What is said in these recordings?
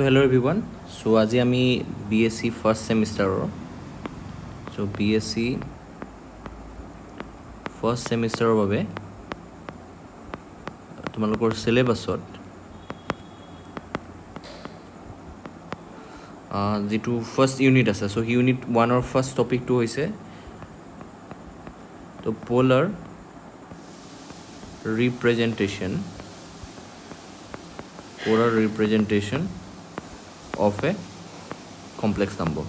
So hello everyone. So আজি আমি B.Sc first semester so B.Sc first semester বাবে তোমালোকৰ syllabusত যেটো first unit আছে so unit 1 or first topic to হৈছে তো polar representation of a complex number.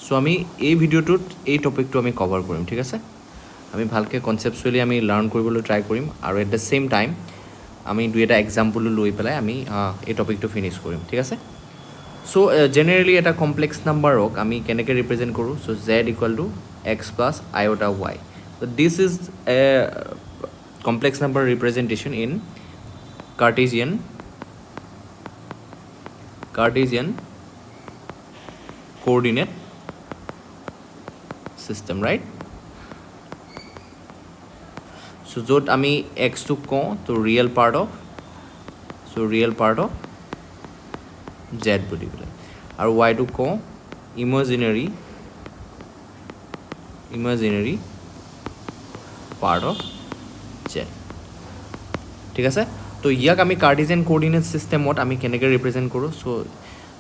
So আমি এই ভিডিওটোত এই টপিকটো আমি কভাৰ কৰিম ঠিক আছে আমি ভালকৈ কনসেপচুৱেলি আমি লাৰ্ন কৰিবলৈ ট্ৰাই কৰিম আৰু এট দ্য সেম টাইম আমি দুই এটা এক্সাম্পল লৈ পেলাই আমি এই টপিকটো ফিনিশ কৰিম ঠিক আছে সো জেনাৰেলি এটা কমপ্লেক্স নাম্বাৰক আমি কেনেকৈ ৰিপ্ৰেজেণ্ট কৰোঁ so z = x + iota y so this is a complex number representation in Cartesian coordinate system right so jot ami x to ko to real part of z boli bole aru y to ko imaginary part of z ঠিক আছে তো ইয়াক আমি Cartesian coordinate system ত আমি কেনেকৈ represent কৰোঁ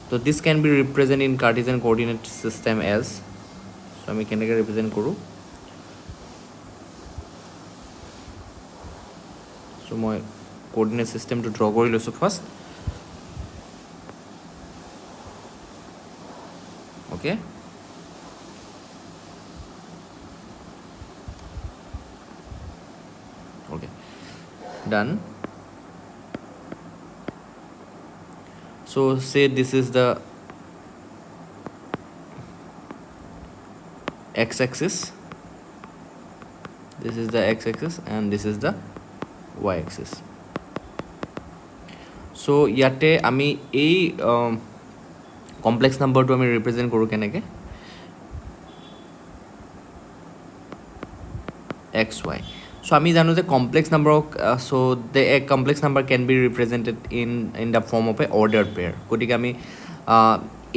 so this can be represented in Cartesian coordinate system as so আমি কেনেকৈ ৰিপ্ৰেজেন্ট কৰোঁ so মই coordinate system to draw কৰি লৈছোঁ first okay done so say this is the x-axis and this is the y-axis so yate ami ei complex number to ami represent koru keneke xy so আমি জানো যে complex number so the a complex number can be represented in the form of a ordered pair গতিকে আমি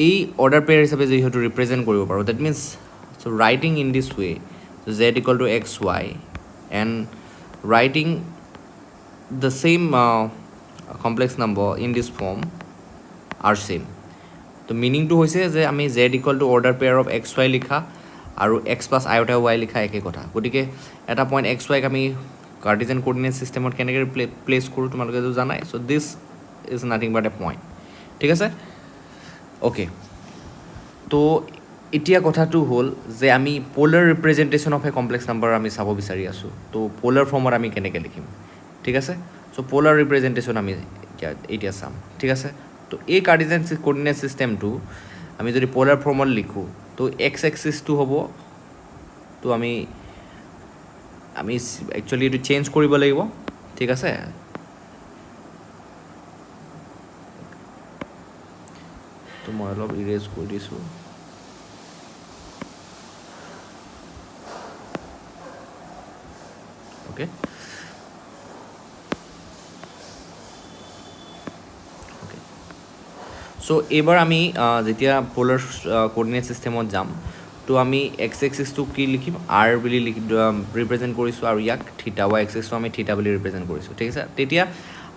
এই ordered pair হিচাপে যেহেতু represent কৰিব পাৰো that means so writing in this way so z = xy and writing the same complex number in this form are same তো meaning to হৈছে যে আমি z = ordered pair of xy লিখা আৰু x + iota y লিখা একে কথা গতিকে এটা পইণ্ট x y আমি Cartesian coordinate systemত কেনেকৈ প্লেস কৰোঁ তোমালোকে তো জানাই so this is nothing but a point ঠিক আছে ওকে তো এতিয়া কথাটো হ'ল যে আমি polar representation of a complex number আমি চাব বিচাৰি আছো তো পোলাৰ ফৰ্মত আমি কেনেকৈ লিখিম ঠিক আছে so পোলাৰ ৰিপ্ৰেজেন্টেশন আমি এতিয়া চাম ঠিক আছে তো এই Cartesian coordinate systemটো আমি যদি পোলাৰ ফৰ্মত লিখো তো x axis to hobo to ami actually to change koribo lagibo thik ase to moi lob erase kori disu okay so ebar ami jetia polar coordinate system ot jam to ami x axis to ki likhim r bili represent korisu aru yak theta y axis to ami theta bili represent korisu thik ase tetia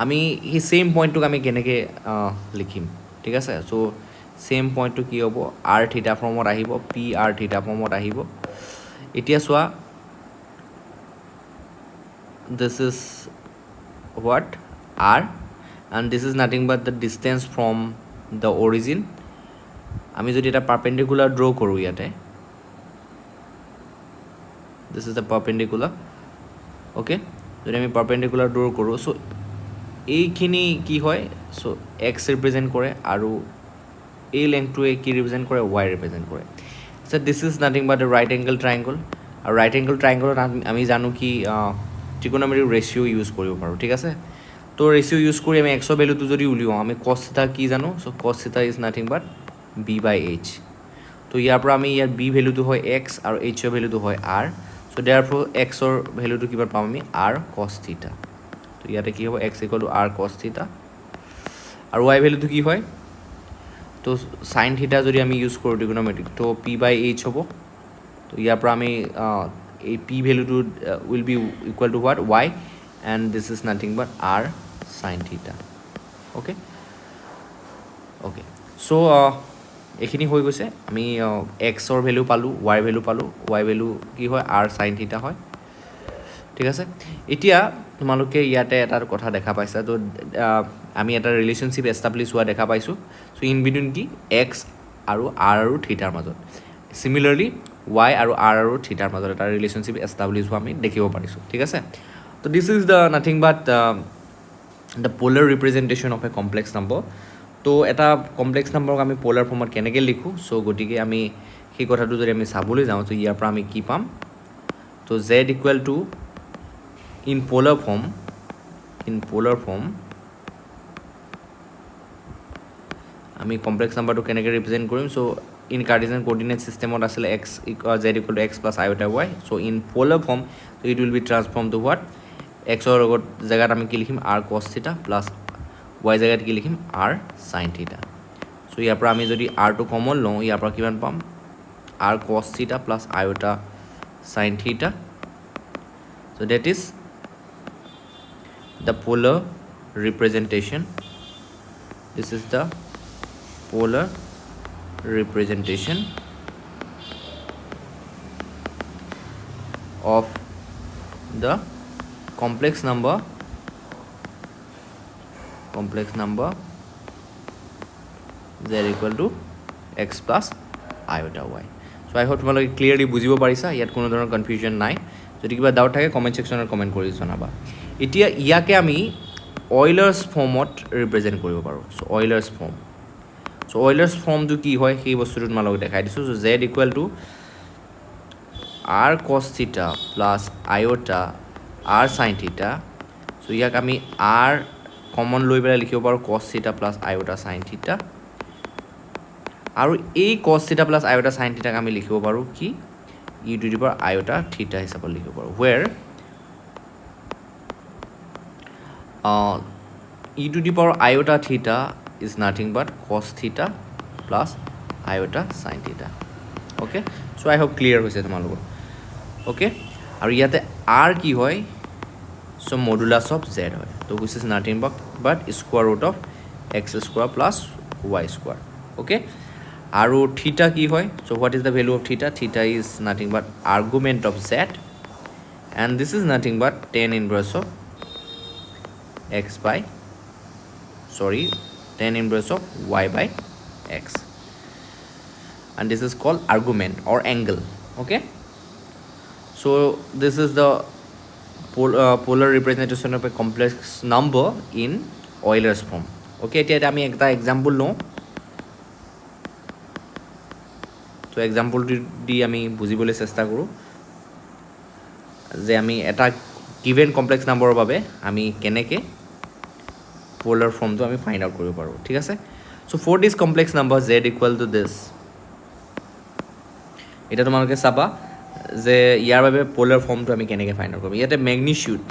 ami hi same point to ami keneke likhim thik ase so same point to ki hobo r theta form ot ahibo p r theta form ot ahibo etia swa this is what r and this is nothing but the distance from the origin আমি যদি এটা perpendicular draw কৰো ইয়াতে this is the perpendicular okay যদি আমি পাৰপেন্ডিকুলাৰ draw কৰো so এইখিনি কি হয় সো x ৰিপ্ৰেজেন্ট কৰে আৰু এই লেংথটোৱে কি ৰিপ্ৰেজেন্ট কৰে y ৰিপ্ৰেজেন্ট কৰে so this is nothing but a right angle triangle আৰু right angle triangle আমি জানো কি trigonometric ratio ইউজ কৰিব পাৰো ঠিক আছে তো রেশিও ইউজ করি আমি x ভ্যালু তো যদি উলিয়াও আমি cos থিটা কি জানো সো cos থিটা ইজ নাথিং বাট b/h তো ইয়াৰ পৰা আমি ইয়াৰ b ভ্যালুটো হয় x আৰু h এর ভ্যালুটো হয় r সো দেয়ারফর x এর ভ্যালুটো কিবা পাম আমি r cos থিটা তো ইয়াতে কি হ'ব x = r cos থিটা আৰু y ভ্যালুটো কি হয় তো sin থিটা যদি আমি ইউজ কৰোঁ ট্ৰিগোনোমেট্ৰিক তো p/h হ'ব তো ইয়াৰ পৰা আমি এই p ভ্যালুটো will be equal to what y and this is nothing but r sin theta okay okay so' এইখিনি হৈ গৈছে আমি এক্সৰ ভেলু পালোঁ ৱাইৰ ভেলু পালোঁ ৱাই ভেলু কি হয় r sin থিটা হয় ঠিক আছে এতিয়া তোমালোকে ইয়াতে এটা কথা দেখা পাইছা তো আমি এটা ৰিলেশ্যনশ্বিপ এষ্টাব্লিছ হোৱা দেখা পাইছোঁ চ' ইন বিটুইন কি এক্স আৰু r আৰু থিটাৰ মাজত চিমিলাৰলি y আৰু r আৰু থিটাৰ মাজত এটা ৰিলেশ্যনশ্বিপ এষ্টাব্লিছ হোৱা আমি দেখিব পাৰিছোঁ ঠিক আছে তো this is the nothing but the polar representation of a complex number তো এটা কমপ্লেক্স নম্বৰক আমি পোলাৰ ফৰ্মত কেনেকৈ লিখোঁ চ' গতিকে আমি সেই কথাটো যদি আমি চাবলৈ যাওঁ তো ইয়াৰ পৰা আমি কি পাম তো z equal two in polar form আমি কমপ্লেক্স নাম্বাৰটো কেনেকৈ ৰিপ্ৰেজেণ্ট কৰিম চ' ইন কাৰ্টেছিয়ান কোঅৰ্ডিনেট ছিষ্টেমত আছিলে x z equal to x plus iota y so' in polar form so' it will be transform to what এক্সৰ লগত জেগাত আমি কি লিখিম r cos theta plus y জেগাত কি লিখিম r sin থিটা চ' ইয়াৰ পৰা আমি যদি rটো কমন লওঁ ইয়াৰ পৰা কিমান পাম r cos theta plus iota sin theta so' that is the polar representation this is the polar representation of the complex number z equal to x plus iota y so I hope তোমালোকে clearly বুজিব পাৰিছা ইয়াত কোনো ধৰণৰ confusion নাই যদি কিবা doubt থাকে কমেণ্ট ছেকশ্যনত কমেণ্ট কৰি জনাবা এতিয়া ইয়াকে আমি অইলাৰ্ছ ফৰ্মত ৰিপ্ৰেজেণ্ট কৰিব পাৰোঁ চ' অইলাৰ্ছ ফৰ্মটো কি হয় সেই বস্তুটো তোমালোকক দেখাই দিছোঁ so' z equal to r cos theta plus iota r sin theta চ' ইয়াক আমি r কমন লৈ পেলাই লিখিব পাৰোঁ cos theta plus iota sin থিটা আৰু এই cos theta plus iota sin থিটাক আমি লিখিব পাৰোঁ কি ই টু দি পাৱাৰ আইঅ'টা থিটা হিচাপত লিখিব পাৰোঁ ৱেৰ e to the power iota theta is nothing but cos theta plus iota sin theta okay so I hope clear hoise tomalok okay aru yate r ki hoy so modulus of z hoy so which is nothing but square root of x square plus y square okay aru theta ki hoy so what is the value of theta theta is nothing but argument of z and this is nothing but tan inverse of tan inverse of y by x and this is called argument or angle okay so this is the polar representation of a complex number in Euler's form okay এতিয়া আমি একটা example লওঁ তো এক্সাম্পলটো দি আমি বুজিবলৈ চেষ্টা কৰোঁ যে আমি এটা গিভেন কমপ্লেক্স নাম্বাৰৰ বাবে আমি কেনেকৈ polar form to আমি find out কৰিব পাৰোঁ ঠিক আছে so for this complex number z equal to this এটা তোমালোকে চাবা যে ইয়াৰ বাবে polar form to আমি কেনেকৈ find out কৰিম ইয়াতে magnitude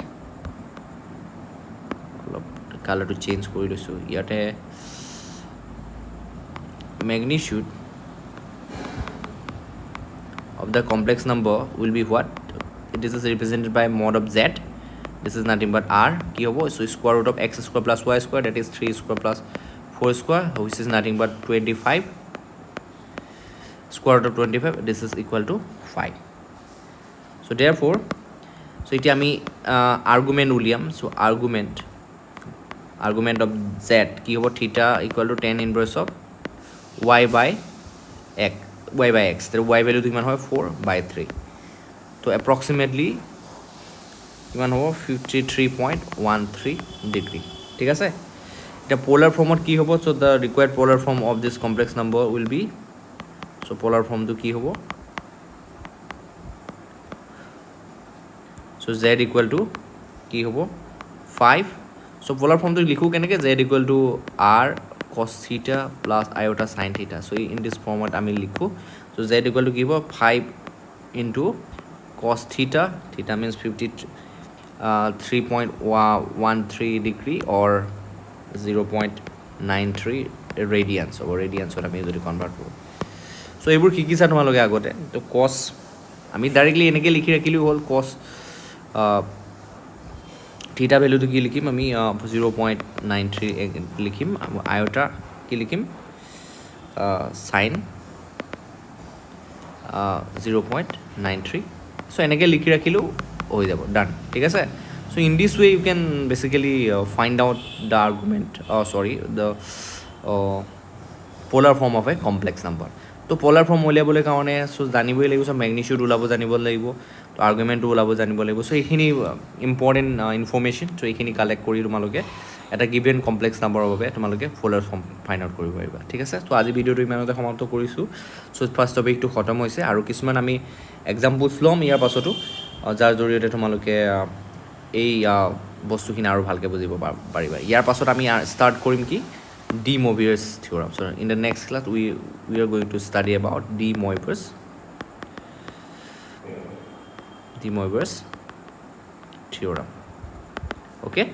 অলপ কালাৰটো চেঞ্জ কৰি লৈছোঁ ইয়াতে magnitude of the complex number will be what this is represented by mod of z this is nothing but r ki hobo so square root of x square plus y square that is 3 square plus 4 square which is nothing but 25 square root of 25 this is equal to 5 so therefore so iti ami argument uliam so argument of z ki hobo theta equal to tan inverse of y by x the y value kiman hoy 4 by 3 so approximately কিমান হ'ব 53.13 degree ঠিক আছে এটা polar ফৰ্মত কি হ'ব so the required polar form of this complex number will be so polar ফৰ্মটো কি হ'ব সো z ইকুৱেল টু কি হ'ব 5 সো পোলাৰ ফৰ্মটো লিখো কেনেকৈ z equal to r cos theta plus iota sin theta so in this format আমি লিখো so z equal two কি হ'ব 5 into cos theta means 3.13 degree or 0.9 ৰেডিয়ানছ হ'ব ৰেডিয়ানছত আমি যদি কনভাৰ্ট কৰোঁ চ' এইবোৰ শিকিছা তোমালোকে আগতে তো কছ আমি ডাইৰেক্টলি এনেকৈ লিখি ৰাখিলেও হ'ল কছ থিটা ভেলুটো কি লিখিম আমি 0.93 লিখিম আয়তা কি লিখিম চাইন 0.93 চ' এনেকৈ লিখি ৰাখিলেও হৈ যাব ডান ঠিক আছে so' in this way you can basically find out the argument the polar form of a complex number তো পলাৰ ফৰ্ম উলিয়াবলৈ কাৰণে চ' জানিবই লাগিব চ' মেগনিচিউড ওলাব জানিব লাগিব তো আৰ্গুমেণ্টটো ওলাব জানিব লাগিব চ' এইখিনি ইম্পৰ্টেণ্ট ইনফৰ্মেশ্যন চ' এইখিনি কালেক্ট কৰি তোমালোকে এটা গিভেন কমপ্লেক্স নাম্বাৰৰ বাবে তোমালোকে পলাৰ ফৰ্ম ফাইণ্ড আউট কৰিব পাৰিবা ঠিক আছে তো আজি ভিডিঅ'টো ইমানতে সমাপ্ত কৰিছোঁ চ' ফাৰ্ষ্ট টপিকটো খতম হৈছে আৰু কিছুমান আমি এক্সাম্পলছ ল'ম ইয়াৰ পাছতো যাৰ জৰিয়তে তোমালোকে এই বস্তুখিনি আৰু ভালকৈ বুজিব পাৰিবা ইয়াৰ পাছত আমি ষ্টাৰ্ট কৰিম কি De Moivre's theorem. So in the next class we are going to study about De Moivre's theorem. Okay.